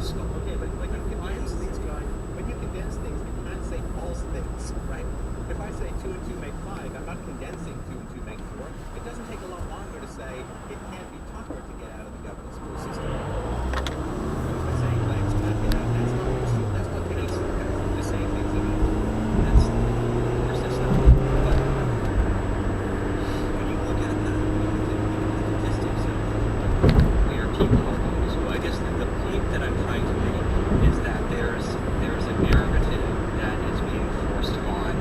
Okay, but when you condense things, you can't say false things, right? If I say 2 and 2 make 5, I'm not condensing 2 and 2 make 4. It doesn't take a lot longer to say it can't be tougher to get out of the government school system. By saying blacks can't get out, that's not true. That's what makes the same things about it. That's, of course, that's not true. But when you look at the statistics of where people are going to school, I guess the point that I'm trying to make is that there's a narrative that is being forced on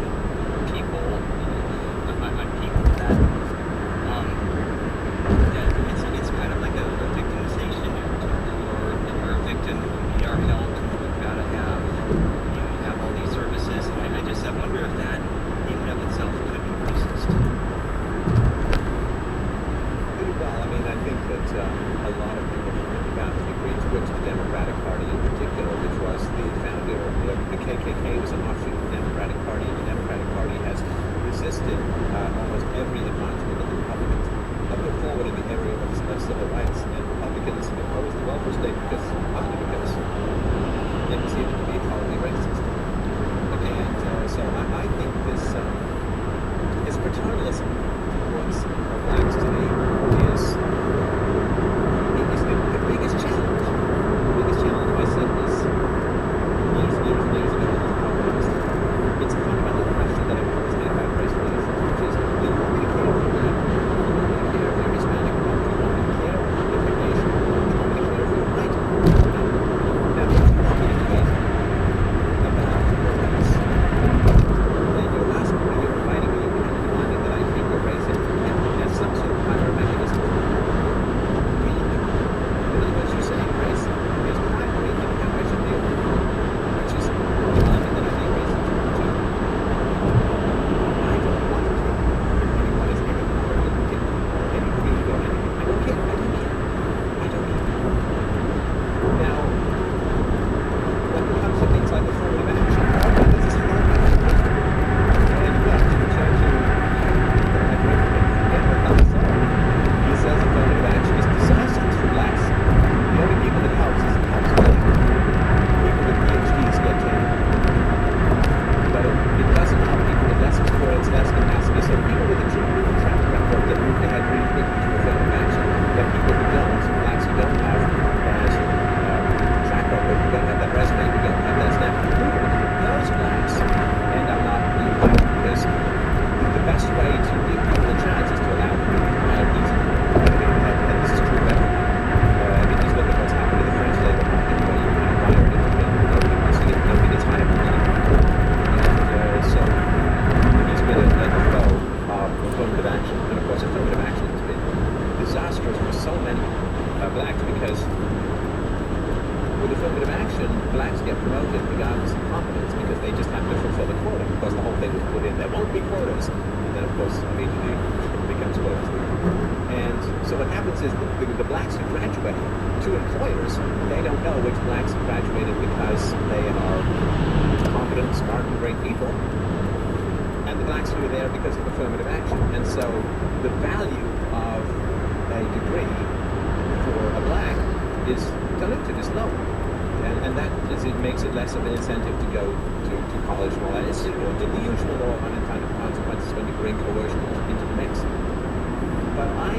people, on people that it's kind of like a victimization narrative. You're a victim, you need our help, you've got to have all these services. And I wonder if that in and of itself could be racist. Well, I mean, I think that a lot of people think about the degree to which the Democratic Party in particular, which was the founder, the KKK was an offshoot of the Democratic Party, and the Democratic Party has resisted almost every advancement that the Republicans have put forward in the area of civil rights. And Republicans oppose the welfare state because they perceive it to be horribly racist. Okay, and so I think this paternalism towards blacks today is the biggest challenge. The biggest challenge I said this years and years ago in this podcast. It's a fundamental question that I've always had about race relations, which is, do you want me to care if you're black? Do you want me to care if you're Hispanic? Do you want me to care if you're Asian? Do you want me to care if you're white? Now, if you want me to care about your race, then you're asking me, you're inviting me, you're demanding that I think you're racist, and there's some sort of primary mechanism. In other words, you're saying race is primary in how I should deal with it, which is demanding that I think racist too. I don't want to think anyone is any more or any creed or anything. I don't care. Now, when it comes to things like affirmative action, this is hard. And yet, to return to Edward Hudson, he says affirmative action is decisive for blacks. The only people that helps winning. People with PhDs get tenure. But it doesn't help people with less experience, less capacity. So people with a track record that move ahead really quickly to affirmative action, but people who don't, blacks who don't have that track record, who don't have that resume, who don't have that stamp of approval, those blacks end up not being hired because the best way to give people a chance is to allow them to be hired easily. And this is true of everyone. I mean, just look at what's happened to the French labor market, where you kind of hire it, and nobody wants to get, nobody gets hired. And so he's been a foe of affirmative action. And of course, affirmative action has been disastrous for so many blacks because with affirmative action, blacks get promoted regardless of competence because they just have to fulfill the quota. Of course, the whole thing was put in, there won't be quotas. And then, of course, immediately it becomes quotas. And so what happens is the blacks who graduate to employers, they don't know which blacks have graduated because they are competent, smart, and great people, and the blacks who are there because of affirmative action. And so the value of a degree for a black is diluted, is low. And that is, it makes it less of an incentive to go to college and all that. It's the usual law of unintended consequences when you bring coercion into the mix. But I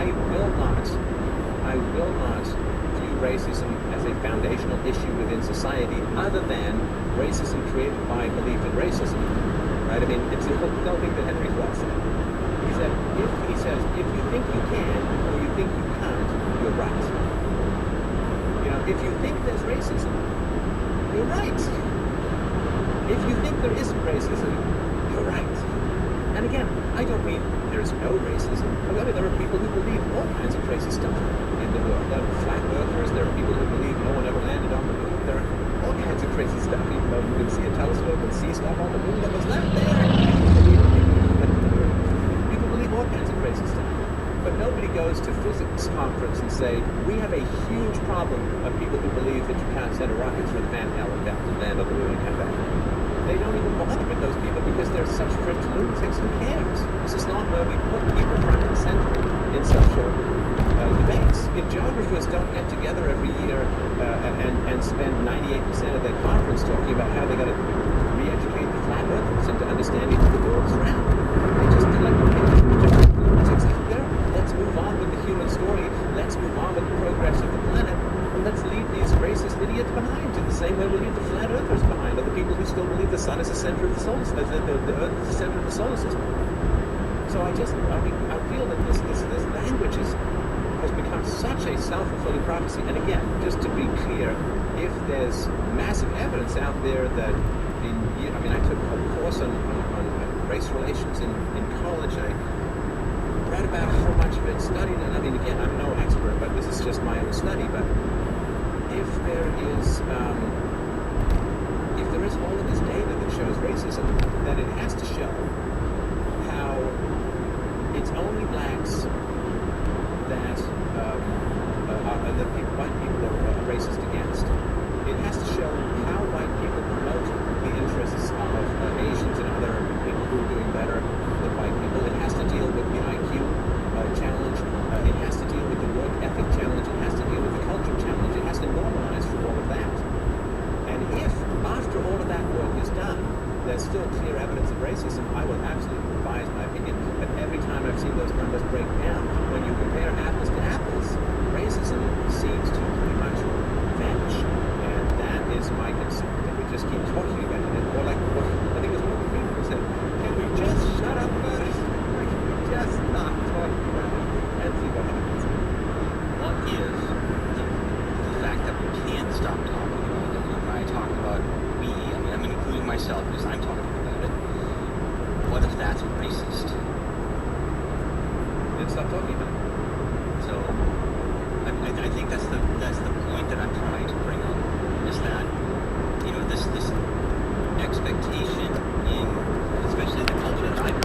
will not view racism as a foundational issue within society other than racism created by belief in racism. Right? I mean, it's the whole thing that Henry Ford said. He says, if you think you can or you think you can't, you're right. You know, if you think there's racism, you're right. If you think there isn't racism, you're right. And again, I don't mean there's no racism. I mean, there are people who believe all kinds of crazy stuff in the world. There are flat earthers, there are people who believe no one ever landed on the moon. There are all kinds of crazy stuff, even though you can see a telescope and see stuff on the moon that was left there. People believe all kinds of crazy stuff. But nobody goes to physics conference and say, we have a huge problem of people who believe that you can't send a rocket through the Van Allen belt and land on the moon and come back. They don't even bother with those people because they're such fringe lunatics. Who cares? This is not where we put people front and center in social debates. If geographers don't get together every year and spend 98% of their conference talking about how they got to re-educate the flat earthers into understanding that the world's round, they just like politics out there. Let's move on with the human story. Let's move on with the progress of the planet. And let's leave these racist idiots behind in the same way we leave the flat earthers behind, or the people who still believe the sun is the center of the solar system, the earth is the center of the solar system. So I feel that this language has become such a self-fulfilling prophecy. And again, just to be clear, if there's massive evidence out there that I took a course on race relations in college. I read about how much of it, studied, and again, I'm no expert, but this is just my own study. But if there is all of this data that shows racism, then it has to show how it's only blacks